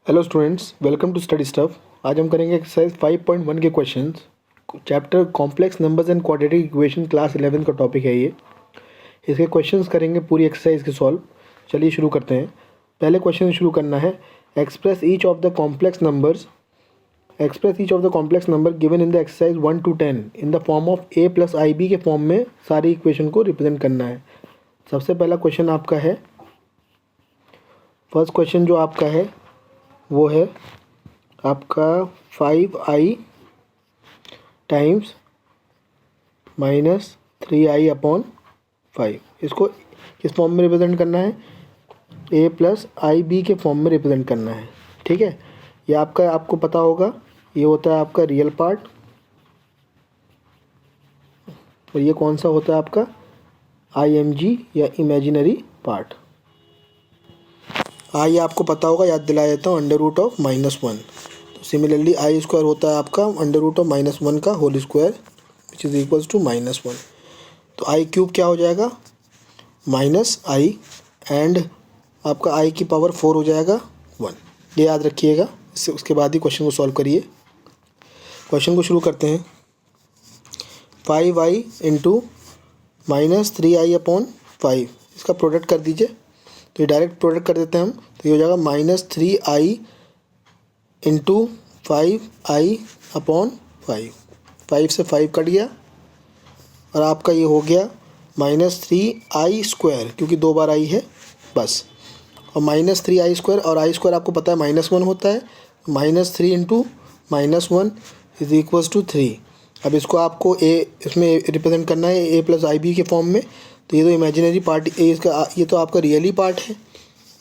Hello students, welcome to study stuff. आज हम करेंगे एक्सरसाइज 5.1 के questions. Chapter complex numbers and quadratic equation class 11 का टॉपिक है ये। इसके क्वेश्चंस करेंगे पूरी एक्सरसाइज के सॉल्व। चलिए शुरू करते हैं। पहले क्वेश्चन शुरू करना है। Express each of the complex number given in the exercise 1 to 10 in the form of a + ib के फॉर्म में सारी इक्वेशन को रिप्रेजेंट करना है। सबसे पहला क्वेश्चन आपका है, फर्स्ट क्वेश्चन जो आपका है वो है आपका 5i टाइम्स -3i/5। इसको किस फॉर्म में रिप्रेजेंट करना है? a + ib के फॉर्म में रिप्रेजेंट करना है। ठीक है, ये आपको पता होगा, ये होता है आपका रियल पार्ट और ये कौन सा होता है आपका img या इमेजिनरी पार्ट। आई आपको पता होगा, याद दिला देता हूँ, √(-1). तो सिमिलरली i² होता है आपका √(-1) का whole square which is equals to -1। तो i³ क्या हो जाएगा? -i एंड आपका i की पावर 4 हो जाएगा 1। ये याद रखिएगा। इससे उसके बाद ही क्वेश्चन को सॉल्व करिए। क्वेश्चन को शुरू करते हैं। 5i × -3i/5 इसका प्रोडक्ट कर दीजिए। तो ये डायरेक्ट प्रोडक्ट कर देते हैं हम। तो ये हो जाएगा -3i × 5i/5। 5 से 5 कट गया और आपका ये हो गया -3i², क्योंकि 2 बार i है बस। और -3i² और i² आपको पता है -1 होता है। -3 × -1 इज इक्वल्स टू 3। अब इसको आपको इसमें रिप्रेजेंट करना है a + ib के फॉर्म में। तो ये तो इमेजिनरी पार्ट ये तो आपका रियली पार्ट है।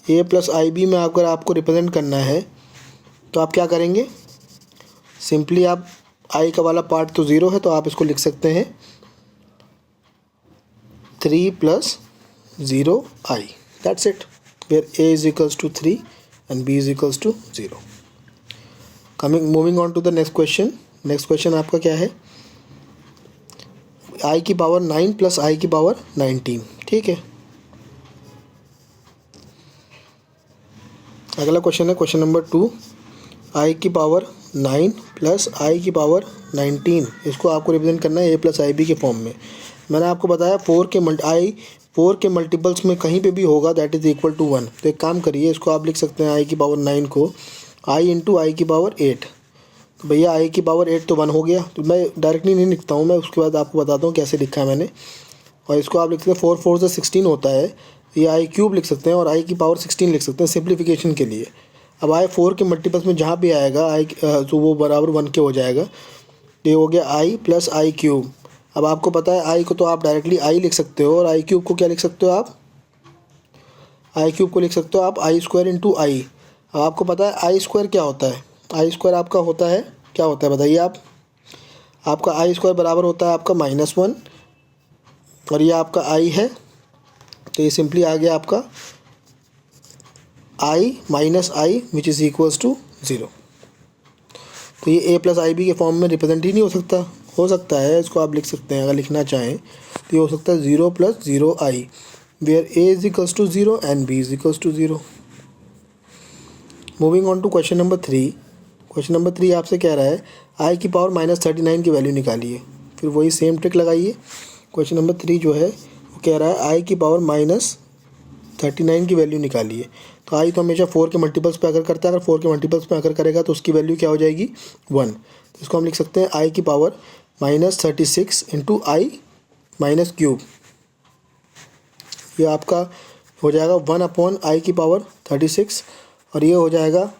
a + ib में अगर आपको रिप्रेजेंट करना है तो आप क्या करेंगे? सिंपली आप i का वाला पार्ट तो 0 है, तो आप इसको लिख सकते हैं 3 + 0i। That's it, where a is equals to 3 and b is equals to 0। Moving on to the next question. Next question आपका क्या है? i की पावर 9 + i की पावर 19। ठीक है, अगला क्वेश्चन है क्वेश्चन नंबर 2। i की पावर 9 + i की पावर 19 इसको आपको रिप्रेजेंट करना है a + ib के फॉर्म में। मैंने आपको बताया 4 के मल्टीपल्स में कहीं पे भी होगा दैट इज़ इक्वल टू 1। तो एक काम करिए, इसको आप लिख सकते हैं i की पावर 9 को i × i की पावर 8। तो भैया i की पावर 8 तो 1 हो गया। तो मैं डायरेक्टली नहीं लिखता हूँ, मैं उसके बाद आपको बताता हूँ कैसे लिखा है मैंने। और इसको आप लिख सकते हैं 4 4 से 16 होता है। ये i³ लिख सकते हैं और i की पावर 16 लिख सकते हैं सिंप्लीफिकेशन के लिए। अब i 4 के मल्टीपल्स में जहाँ भी आएगा तो वो बराबर 1 के हो जाएगा। ये हो गया i + i³। अब आपको पता है i को तो आप डायरेक्टली i लिख सकते हो, और i³ को क्या लिख सकते हो आप? i³ को लिख सकते हो आप i² × i। अब आपको पता है i² क्या होता है? i² आपका होता है, क्या होता है बताइए आप? आपका i² बराबर होता है आपका -1 और ये आपका i है। तो ये सिंपली आ गया आपका i - i which is equals to 0। तो ये a + ib के फॉर्म में रिप्रेजेंट ही नहीं हो सकता है। इसको आप लिख सकते हैं, अगर लिखना चाहें तो ये हो सकता है 0 + 0i, where a is equals to 0 and b is equals to 0। Moving on to question number 3। Question number 3 आपसे कह रहा है i की पावर -39 की वैल्यू निकालिए। फिर वही सेम ट्रिक लगाइए। क्वेश्चन नंबर 3 जो है वो कह रहा है i की पावर -39 की वैल्यू निकालिए। तो i तो हमेशा 4 के मल्टीपल्स पे अगर करता है, अगर 4 के मल्टीपल्स पे अगर करेगा तो उसकी वैल्यू क्या हो जाएगी? 1। तो इसको हम लिख सकते हैं i की पावर -36 × i - क्यूब। ये आपका हो जाएगा 1/i की पावर 36 और ये हो जाएगा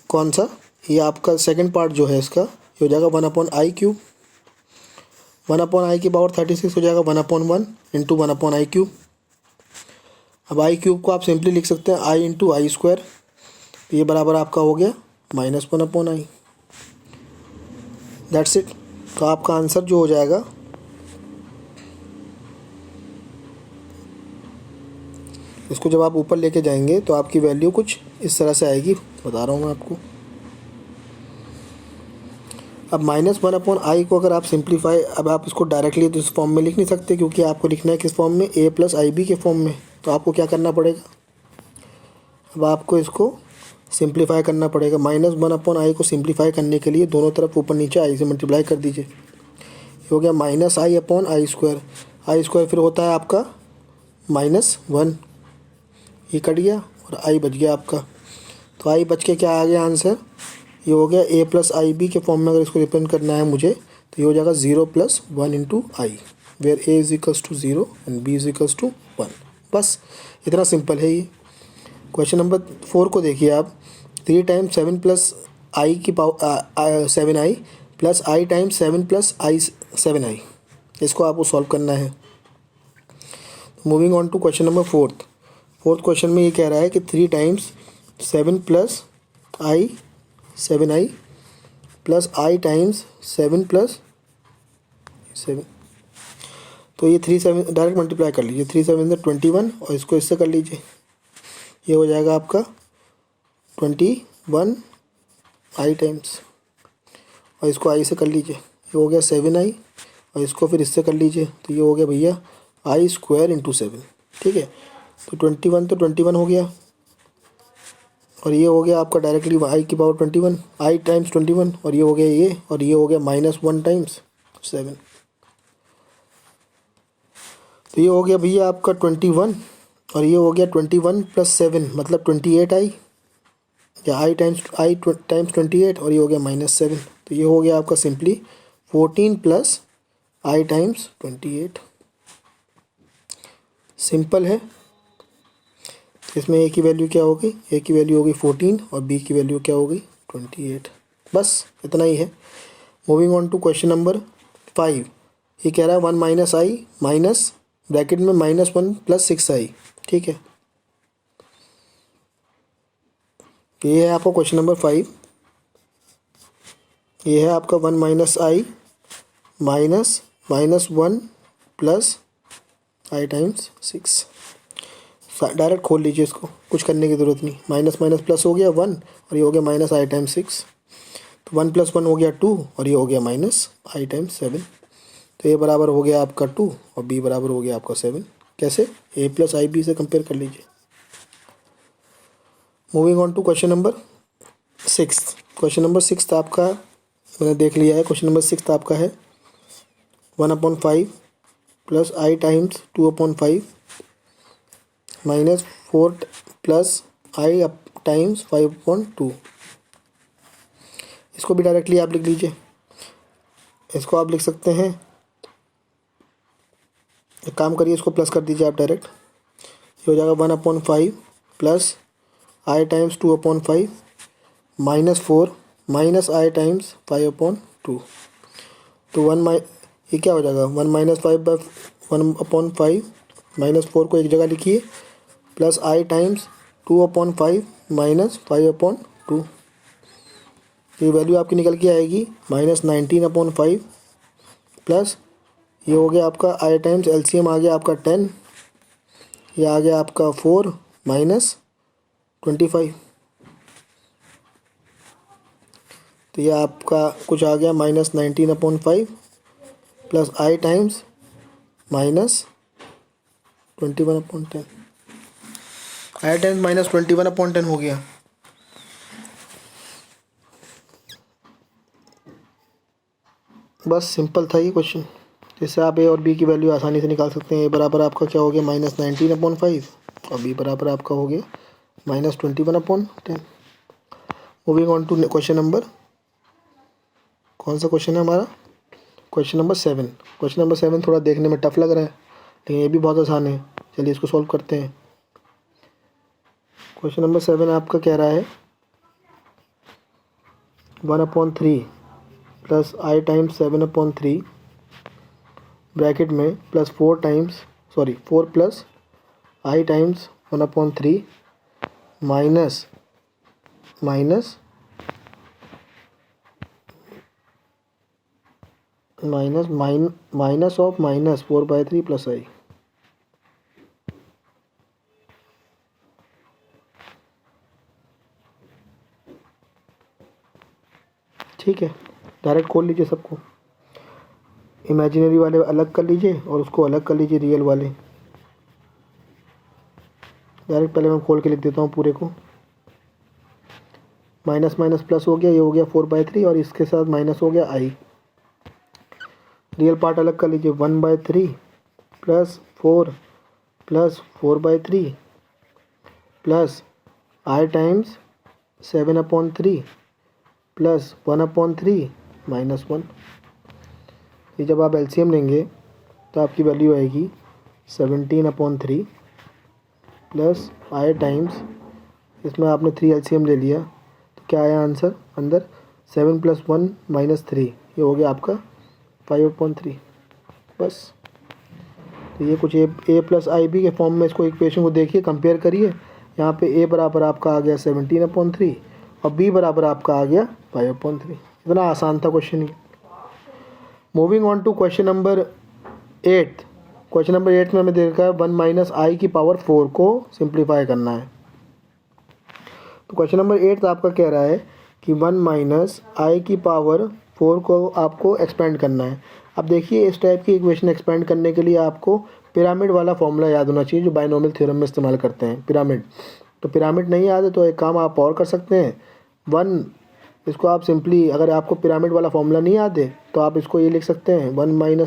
कौन सा? ये आपका सेकंड पार्ट जो है इसका, ये हो जाएगा 1/i³। 1/i की पावर 36 हो जाएगा 1/1 × 1/i³। अब i³ को आप सिंपली लिख सकते हैं i × i²। तो ये बराबर आपका हो गया -1/i। That's it. तो आपका आंसर जो हो जाएगा इसको जब आप ऊपर लेके जाएंगे तो आपकी वैल्यू कुछ इस तरह से आएगी, बता रहा हूँ मैं आपको। अब -1/i को अगर आप सिंप्लीफाई, अब आप इसको डायरेक्टली तो इस फॉर्म में लिख नहीं सकते, क्योंकि आपको लिखना है किस फॉर्म में? a + ib के फॉर्म में। तो आपको क्या करना पड़ेगा? अब आपको इसको सिंप्लीफाई करना पड़ेगा। -1/i को सिंप्लीफाई करने के लिए दोनों तरफ ऊपर नीचे i से मल्टीप्लाई कर दीजिए। ये हो गया -i/i²। i² फिर होता है आपका -1, ये कट गया और i बच गया आपका। तो i बच के क्या आ गया आंसर, ये हो गया a + ib के फॉर्म में अगर इसको रिप्रेजेंट करना है मुझे तो ये हो जाएगा 0 + 1 × i, where a = 0 and b = 1। बस इतना सिंपल है ये। क्वेश्चन नंबर 4 को देखिए आप। 3 × 7 + i की power 7i + i × 7 + i 7i, इसको आपको सॉल्व करना है। Moving on to question number 4th question में ये कह रहा है कि 3 × 7 + i 7i + i × 7 + 7, तो ये 3 7 डायरेक्ट मल्टीप्लाई कर लीजिए। 3 7 21 और इसको इससे कर लीजिए, ये हो जाएगा आपका 21 i टाइम्स, और इसको i से कर लीजिए, ये हो गया 7i, और इसको फिर इससे कर लीजिए तो ये हो गया भैया i² × 7। ठीक है, तो 21 तो 21 हो गया, और ये हो गया आपका डायरेक्टली i की पावर 21, i × 21, और ये हो गया ये, और ये हो गया -1 × 7। तो ये हो गया भैया आपका 21, और ये हो गया 21 + 7 मतलब 28i, या i × 28, और ये हो गया -7। तो ये हो गया आपका सिंपली 14 + i × 28। सिंपल है। इसमें a की वैल्यू क्या होगी, a की वैल्यू होगी 14 और b की वैल्यू क्या होगी 28। बस इतना ही है। Moving on to question number 5। ये कह रहा है 1 - i माइनस ब्रैकेट में -1 + 6i। ठीक है, ये है आपका क्वेश्चन नंबर 5। ये है आपका 1 - i माइनस -1 + i × 6। डायरेक्ट खोल लीजिए इसको, कुछ करने की ज़रूरत नहीं। माइनस माइनस प्लस हो गया 1, और ये हो गया -i × 6। तो 1 + 1 हो गया 2, और ये हो गया -i × 7। तो ये बराबर हो गया आपका 2 और b बराबर हो गया आपका 7। कैसे, a + ib से कंपेयर कर लीजिए। Moving on to question number 6। Question number 6 आपका मैंने देख लिया है। क्वेश्चन नंबर 6 आपका है 1/5 + i × 2/5 -4 + i × 5/2। इसको भी डायरेक्टली आप लिख लीजिए। इसको आप लिख सकते हैं, एक काम करिए, इसको प्लस कर दीजिए आप डायरेक्ट। ये हो जाएगा 1/5 + i × 2/5 -4 -i × 5/2। तो ये क्या हो जाएगा 1 - 5/1/5 -4 को एक जगह लिखिए, + i × 2/5 -5/2। ये वैल्यू आपकी निकल के आएगी -19/5 प्लस ये हो गया आपका i टाइम्स एलसीएम आ गया आपका 10, ये आ गया आपका 4 -25। तो ये आपका कुछ आ गया -19/5 plus i times -21/10। i times -21/10 हो गया। बस सिंपल था ये क्वेश्चन। जैसे आप a और b की वैल्यू आसानी से निकाल सकते हैं। a बराबर आपका क्या हो गया -19/5 और b बराबर आपका हो गया -21/10। Moving on to question number, कौन सा क्वेश्चन है हमारा, क्वेश्चन नंबर 7। क्वेश्चन नंबर 7 थोड़ा देखने में टफ लग रहा है, लेकिन ये भी बहुत आसान है। चलिए इसको सॉल्व करते हैं। क्वेश्चन नंबर 7 आपका कह रहा है 1/3 + i × 7/3 ब्रैकेट में +4 + i × 1/3 माइनस -4/3 + i। ठीक है, डायरेक्ट खोल लीजिए सबको। इमेजिनरी वाले अलग कर लीजिए और उसको अलग कर लीजिए रियल वाले। डायरेक्ट पहले मैं खोल के लिख देता हूँ पूरे को। माइनस माइनस प्लस हो गया, ये हो गया 4/3 और इसके साथ माइनस हो गया आई। रियल पार्ट अलग कर लीजिए, 1/3 प्लस 4 प्लस 4/3 प्लस आई टाइम्स 7/3 प्लस 1/3 -1। ये जब आप एलसीएम लेंगे तो आपकी वैल्यू आएगी 17/3 प्लस आई टाइम्स, इसमें आपने 3 एलसीएम ले लिया तो क्या आया आंसर अंदर, 7 + 1 - 3, ये हो गया आपका 5/3। बस। तो ये कुछ ए प्लस आई बी के फॉर्म में इसको इक्वेशन को देखिए, कंपेयर करिए। यहाँ पे ए बराबर आपका आ गया 17/3 और बी बराबर आपका आ गया 5/3। इतना आसान था क्वेश्चन ही। Moving on to question number 8। Question number 8 में हमें देखा है 1 - i⁴ को सिंप्लीफाई करना है। तो क्वेश्चन नंबर 8 आपका कह रहा है कि 1 - i⁴ को आपको एक्सपेंड करना है। अब देखिए, इस टाइप की इक्वेशन एक्सपेंड करने के लिए आपको पिरामिड वाला फॉर्मूला याद होना चाहिए जो बाइनोमियल थ्योरम में इस्तेमाल करते हैं, पिरामिड। तो पिरामिड नहीं याद है तो एक काम आप और कर सकते हैं, 1, इसको आप सिंपली, अगर आपको पिरामिड वाला फॉर्मूला नहीं याद है तो आप इसको ये लिख सकते हैं 1 - i ×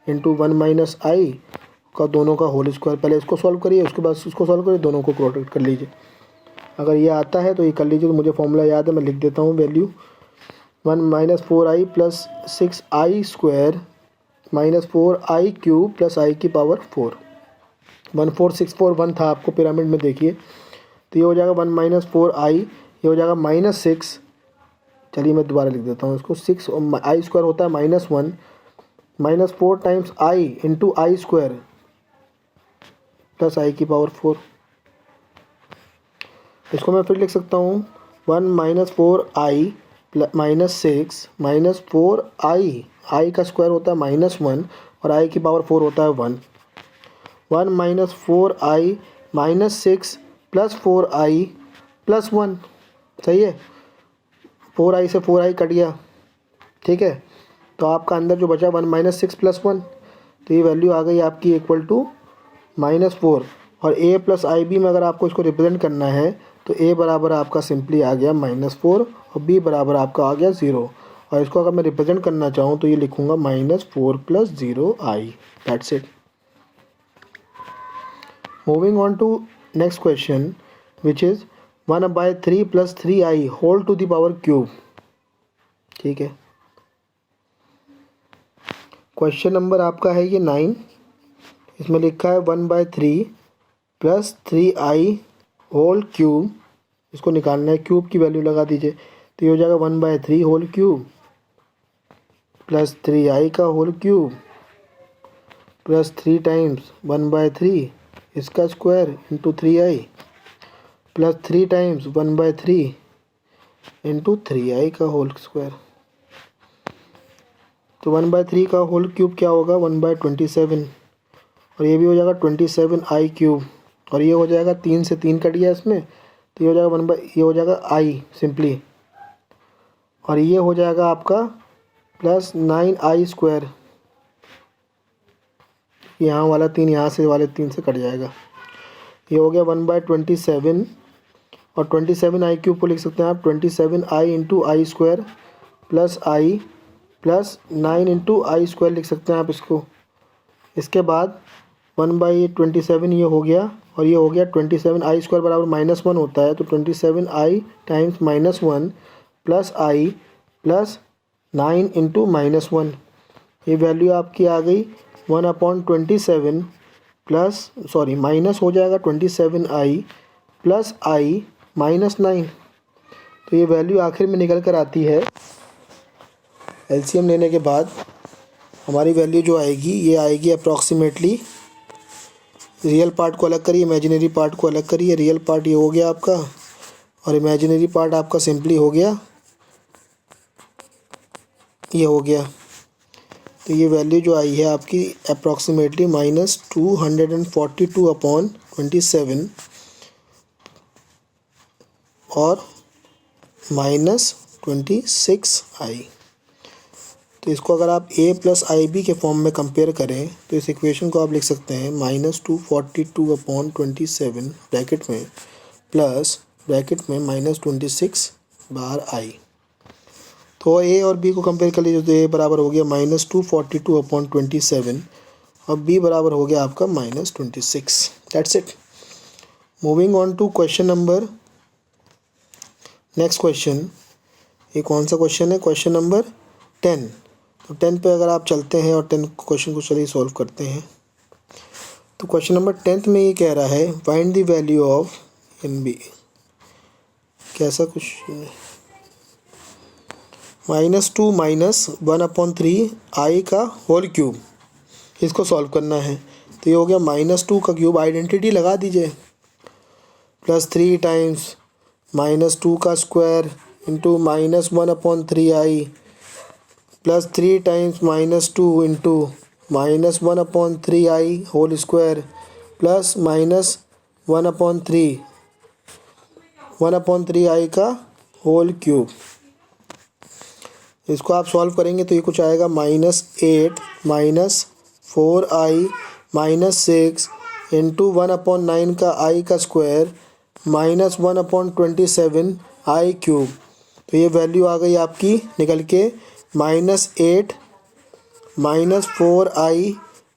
1 - i का दोनों का होल स्क्वायर। पहले इसको सॉल्व करिए, उसके बाद उसको सॉल्व करिए, दोनों को प्रोडक्ट कर लीजिए। अगर ये आता है तो ये कर लीजिए। तो मुझे फॉर्मूला याद है, मैं लिख देता हूँ value, 1 - 4i + 6i² - 4i³ + i⁴। 14641 था आपको पिरामिड में, देखिए। तो ये हो जाएगा 1 - 4i, ये हो जाएगा -6। चलिए मैं दोबारा लिख देता हूँ इसको, 6 और i² होता है -1, -4 टाइम्स i × i² + i⁴। इसको मैं फिर लिख सकता हूँ 1 - 4i - 6 - 4i, i का स्क्वायर होता है -1 और i⁴ होता है 1। 1 - 4i - 6 + 4i + 1, सही है। 4i से 4i कट गया, ठीक है। तो आपका अंदर जो बचा 1 - 6 + 1, तो ये वैल्यू आ गई आपकी = -4। और a + ib में अगर आपको इसको रिप्रेजेंट करना है तो a बराबर आपका सिंपली आ गया -4 और b बराबर आपका आ गया 0। और इसको अगर मैं रिप्रेजेंट करना चाहूँ तो ये लिखूँगा -4 + 0i। That's it. Moving on to next question which is 1/3 + 3i whole to the power cube. ठीक है, क्वेश्चन नंबर आपका है ये 9। इसमें लिखा है 1/3 + 3i होल क्यूब, इसको निकालना है, क्यूब की वैल्यू लगा दीजिए। तो ये हो जाएगा 1/3 होल क्यूब + 3i का होल क्यूब + 3 टाइम्स 1/3 इसका स्क्वायर × 3i + 3 टाइम्स 1/3 × 3i का होल स्क्वायर। तो 1/3 का होल क्यूब क्या होगा, 1/27, और ये भी हो जाएगा 27i³ और ये हो जाएगा 3 से 3 कट गया इसमें, तो ये हो जाएगा ये हो जाएगा i सिंपली, और ये हो जाएगा आपका +9i²। यहाँ वाला 3 यहाँ से वाले 3 से कट जाएगा। ये हो गया 1/27 और 27i³ को लिख सकते हैं आप 27i × i² + i + 9 × i² लिख सकते हैं आप इसको। इसके बाद 1/27 ये हो गया और ये हो गया 27i² बराबर -1 होता है, तो 27i टाइम्स -1 + i + 9 × -1, ये वैल्यू आपकी आ गई 1/27 प्लस माइनस हो जाएगा 27i + i - 9। तो ये वैल्यू आखिर में निकल कर आती है, एलसीएम लेने के बाद हमारी वैल्यू जो आएगी ये आएगी अप्रॉक्सीमेटली, रियल पार्ट को अलग करिए, इमेजिनरी पार्ट को अलग करिए। रियल पार्ट ये हो गया आपका और इमेजिनरी पार्ट आपका सिंपली हो गया, ये हो गया। तो ये वैल्यू जो आई है आपकी अप्रॉक्सीमेटली -242/27 और -26i। तो इसको अगर आप a + ib के फॉर्म में कंपेयर करें तो इस इक्वेशन को आप लिख सकते हैं -242/27 ब्रैकेट में प्लस ब्रैकेट में -26 बाहर आई। तो ए और बी को कंपेयर कर लीजिए, तो ए बराबर हो गया -242/27 और बी बराबर हो गया आपका -26। That's it. Moving on to question number, next question. ये कौन सा क्वेश्चन है? Question number 10। तो 10 पे अगर आप चलते हैं और 10 क्वेश्चन को चलिए सॉल्व करते हैं। तो क्वेश्चन नंबर 10 में ये कह रहा है find the value of in B, कैसा कुछ -2 - 1/3 आई का होल क्यूब, इसको सॉल्व करना है। तो ये हो गया -2 का क्यूब, आइडेंटिटी लगा दीजिए, +3 टाइम्स -2 का square into -1/3i +3 times -2 into -1/3i whole square plus -1/3i का होल क्यूब। इसको आप सॉल्व करेंगे तो ये कुछ आएगा -8 -4i -6 इंटू 1/9 का i का स्क्वायर -1/27 i क्यूब। तो ये वैल्यू आ गई आपकी निकल के -8 -4i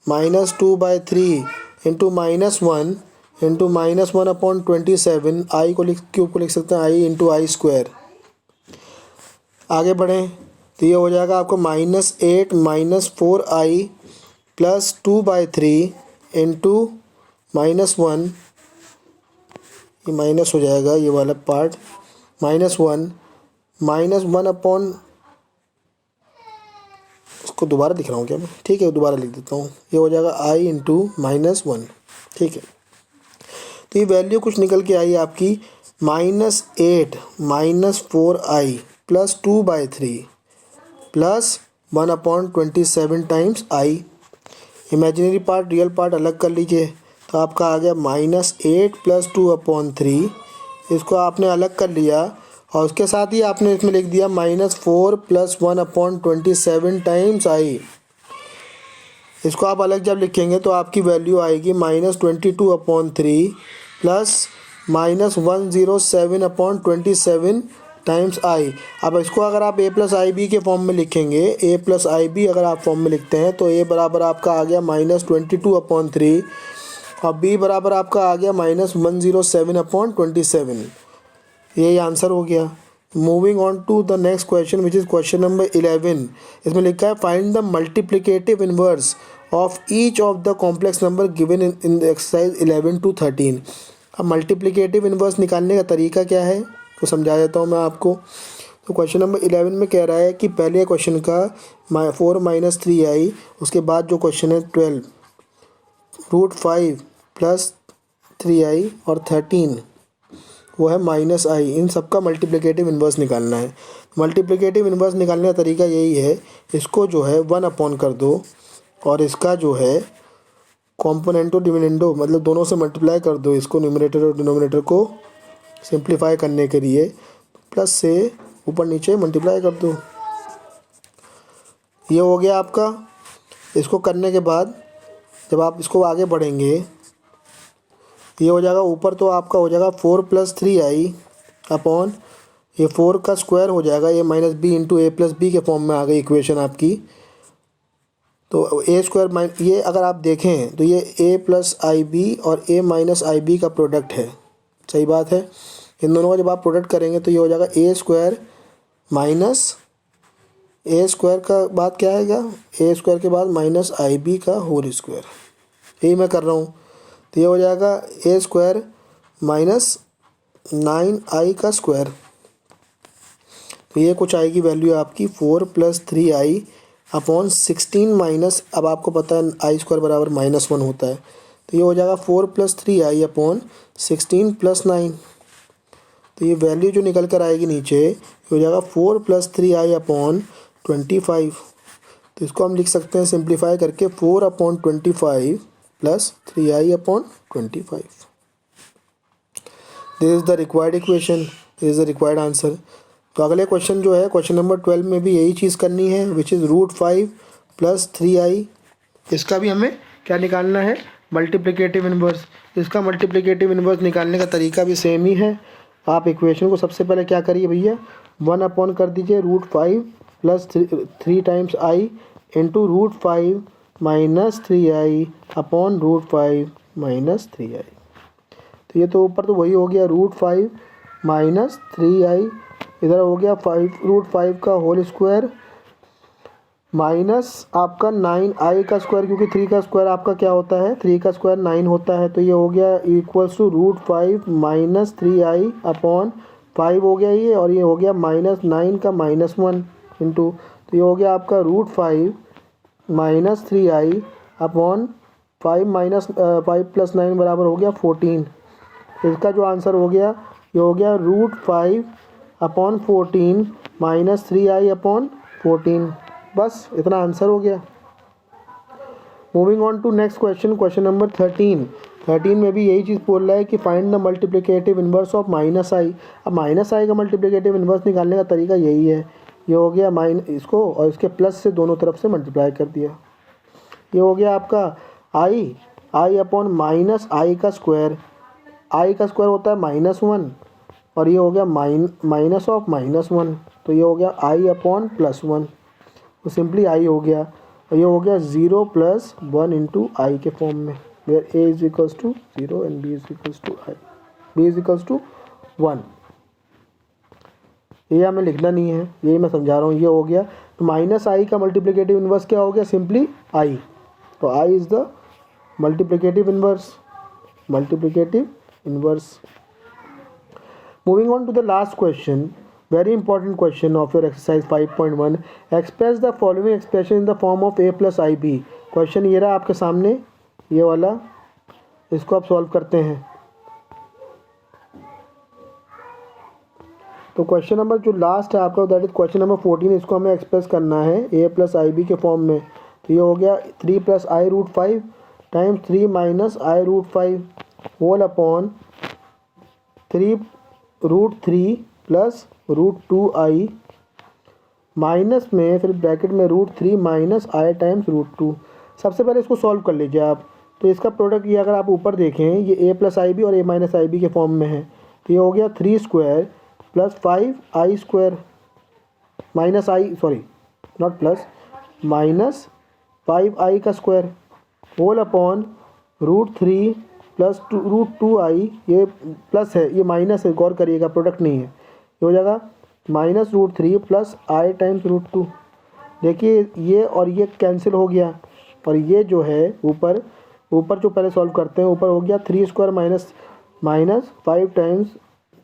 -2/3 इंटू -1 इंटू -1/27 i को क्यूब को लिख सकते हैं i इंटू आई स्क्वायर। आगे बढ़ें तो ये हो जाएगा आपको -8 -4i +2/3 इंटू -1, ये माइनस हो जाएगा ये वाला पार्ट, -1 -1 उसको दोबारा लिख रहा हूँ क्या मैं? ठीक है, दोबारा लिख देता हूँ। ये हो जाएगा i इंटू -1। ठीक है, तो ये वैल्यू कुछ निकल के आई आपकी -8 -4i +2/3 plus 1/27 times i। Imaginary part real part अलग कर लीजिए, तो आपका आ गया -8 + 2/3। इसको आपने अलग कर लिया और उसके साथ ही आपने इसमें लिख दिया -4 + 1/27 टाइम्स i। इसको आप अलग जब लिखेंगे तो आपकी वैल्यू आएगी -22/3 प्लस -107/27 टाइम्स i। अब इसको अगर आप a + ib के फॉर्म में लिखेंगे, a + ib अगर आप फॉर्म में लिखते हैं तो a बराबर आपका आ गया -22/3 और b बराबर आपका आ गया -107/27। यही आंसर हो गया। Moving on to the next question which is question number 11। इसमें लिखा है find the multiplicative inverse of each of the complex number given in the exercise 11 to 13। अब मल्टीप्लिकेटिव इनवर्स निकालने का तरीका क्या है तो समझा देता हूँ मैं आपको। तो क्वेश्चन नंबर 11 में कह रहा है कि पहले क्वेश्चन का 4 - 3i, उसके बाद जो क्वेश्चन है 12 √5 + 3i और 13 वो है -i। इन सब का मल्टीप्लिकेटिव इन्वर्स निकालना है। मल्टीप्लिकेटिव इन्वर्स निकालने का तरीका यही है, इसको जो है 1 कर दो और इसका जो है कॉम्पोनेंटो डिविडेंडो मतलब दोनों से मल्टीप्लाई कर दो, इसको न्यूमरेटर और डिनोमिनेटर को सिंप्लीफाई करने के लिए प्लस से ऊपर नीचे मल्टीप्लाई कर दो। ये हो गया आपका। इसको करने के बाद जब आप इसको आगे बढ़ेंगे ये हो जाएगा, ऊपर तो आपका हो जाएगा 4 + 3i अपॉन ये 4 का स्क्वायर हो जाएगा, ये -b इंटू a + b के फॉर्म में आ गई इक्वेशन आपकी। तो a स्क्वायर ये अगर आप देखें तो ये a + ib और a - ib का प्रोडक्ट है, सही बात है। इन दोनों का जब आप प्रोडक्ट करेंगे तो ये हो जाएगा a square minus a square का बाद क्या आएगा, a स्क्वायर के बाद -ib का होल स्क्वायर, यही मैं कर रहा हूँ। तो ये हो जाएगा a स्क्वायर -9i का स्क्वायर। तो ये कुछ आएगी वैल्यू आपकी 4 + 3i अपॉन 16 माइनस, अब आपको पता है i स्क्वायर बराबर -1 होता है। तो ये हो जाएगा 4 + 3i अपॉन 16 + 9। तो ये वैल्यू जो निकल कर आएगी नीचे ये हो जाएगा 4 + 3i अपॉन 25। तो इसको हम लिख सकते हैं सिंप्लीफाई करके 4/25 plus 3i upon 25। This is the required equation, this is the required answer. तो अगले क्वेश्चन जो है क्वेश्चन नंबर 12 में भी यही चीज़ करनी है विच इज़ √5 + 3i। इसका भी हमें क्या निकालना है, मल्टीप्लिकेटिव इन्वर्स। इसका मल्टीप्लिकेटिव इन्वर्स निकालने का तरीका भी सेम ही है। आप इक्वेशन को सबसे पहले क्या करिए भैया, 1 अपॉन कर दीजिए √5 plus 3 times I into √5 minus 3i upon √5 minus 3i। तो ये तो ऊपर तो वही हो गया √5 माइनस 3i, इधर हो गया 5 √5 का होल स्क्वायर माइनस आपका 9i का स्क्वायर, क्योंकि 3 का स्क्वायर आपका क्या होता है, 3 का स्क्वायर 9 होता है। तो ये हो गया equals to √5 minus 3i upon 5 हो गया ये, और ये हो गया -9 का -1 इंटू, तो ये हो गया आपका √5 minus 3i upon 5 minus 5 plus 9 बराबर हो गया 14। इसका जो आंसर हो गया ये हो गया √5 अपॉन 14 माइनस 3i अपॉन 14। बस इतना आंसर हो गया। Moving on to next question, question number 13 में भी यही चीज़ बोल रहा है कि find the multiplicative inverse of -i। अब -i का मल्टीप्लिकेटिव इन्वर्स निकालने का तरीका यही है, ये हो गया इसको और इसके प्लस से दोनों तरफ से मल्टीप्लाई कर दिया। ये हो गया आपका i अपॉन माइनस आई का स्क्वायर, आई का स्क्वायर होता है -1, और ये हो गया माइनस ऑफ -1, तो ये हो गया i अपॉन +1, तो सिंपली आई हो गया। और ये हो गया 0 + 1 इंटू आई के फॉर्म में, where a is equals to 0 and b is equals to I, b is equals to 1। ये हमें लिखना नहीं है, यही मैं समझा रहा हूँ। ये हो गया, तो -i का मल्टीप्लिकेटिव इन्वर्स क्या हो गया, सिंपली i। तो i is the multiplicative inverse. Moving on to the last question, very important question of your exercise 5.1, express the following expression in the form of a plus ib। Question ये रहा आपके सामने, ये वाला, इसको आप solve करते हैं। तो क्वेश्चन नंबर जो लास्ट है आपका, दैट इज क्वेश्चन नंबर 14, इसको हमें एक्सप्रेस करना है a प्लस आई बी के फॉर्म में। तो ये हो गया 3 + i√5 times 3 minus i√5 whole upon 3√3 plus √2i minus में फिर ब्रैकेट में √3 माइनस i टाइम्स √2। सबसे पहले इसको सॉल्व कर लीजिए आप। तो इसका प्रोडक्ट ये अगर आप ऊपर देखें, ये a प्लस आई बी और a माइनस आई बी के फॉर्म में है। तो ये हो गया 3 square plus 5i square minus I, sorry not plus, minus 5i का square whole upon √3 plus √2i, ये प्लस है ये माइनस है, गौर करिएगा प्रोडक्ट नहीं है। ये हो जाएगा -√3 प्लस i टाइम्स √2। देखिए ये और ये कैंसिल हो गया, और ये जो है ऊपर जो पहले सॉल्व करते हैं, ऊपर हो गया 3 स्क्वायर माइनस 5 टाइम्स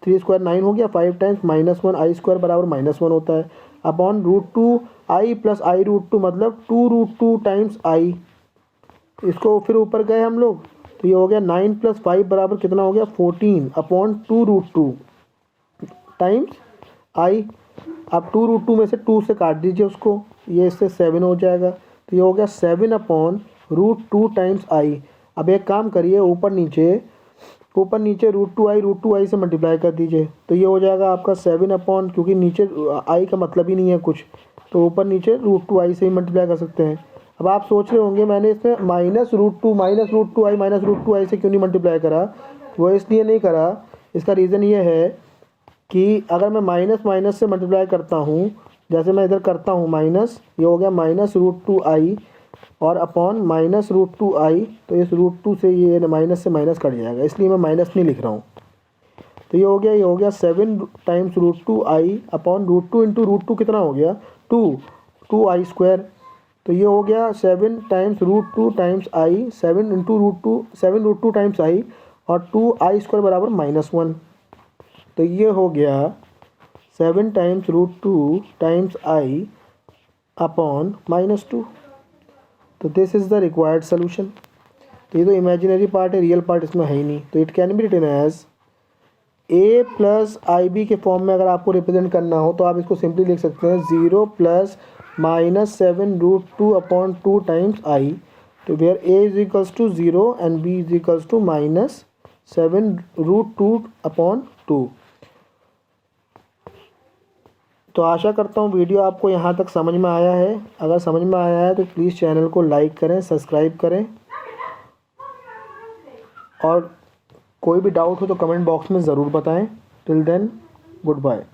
3 स्क्वायर 9 हो गया, 5 टाइम्स -1 i स्क्वायर बराबर -1 होता है अपॉन √2i प्लस i√2 मतलब 2√2 टाइम्स i। इसको फिर ऊपर गए हम लोग, तो ये हो गया 9 + 5 बराबर कितना हो गया 14 अपॉन 2√2 टाइम्स i। आप 2√2 में से 2 से काट दीजिए उसको, ये इससे 7 हो जाएगा। तो ये हो गया 7 अपॉन √2 टाइम्स i। अब एक काम करिए, ऊपर नीचे √2i से मल्टीप्लाई कर दीजिए। तो ये हो जाएगा आपका 7 अपॉन, क्योंकि नीचे i का मतलब ही नहीं है कुछ, तो ऊपर नीचे √2i से ही मल्टीप्लाई कर सकते हैं। अब आप सोच रहे होंगे मैंने इसमें -√2i से क्यों नहीं मल्टीप्लाई करा। वो इसलिए नहीं करा, इसका रीज़न ये है कि अगर मैं माइनस से मल्टीप्लाई करता हूँ, जैसे मैं इधर करता हूँ माइनस, ये हो गया -√2i और अपॉन -√2i, तो इस √2 से ये माइनस से माइनस कट जाएगा, इसलिए मैं माइनस नहीं लिख रहा हूँ। तो ये हो गया 7 टाइम्स √2i अपॉन √2 इंटू √2 कितना हो गया 2i स्क्वायर। तो ये हो गया 7 times √2 times i, 7 into √2 times i, और 2i स्क्वायर बराबर -1। तो ये हो गया 7 टाइम्स √2 टाइम्स i अपॉन -2। तो this is the required solution. तो ये तो इमेजिनरी पार्ट है, रियल पार्ट इसमें है ही नहीं। तो it can be written as a plus I B के फॉर्म में अगर आपको रिप्रेजेंट करना हो तो आप इसको सिंपली लिख सकते हैं 0 + -7√2 अपॉन 2 टाइम्स i। तो where a is equals to 0 and b is equals to -7√2 upon 2। तो आशा करता हूँ वीडियो आपको यहाँ तक समझ में आया है। अगर समझ में आया है तो प्लीज़ चैनल को लाइक करें, सब्सक्राइब करें, और कोई भी डाउट हो तो कमेंट बॉक्स में ज़रूर बताएं। Till then good bye.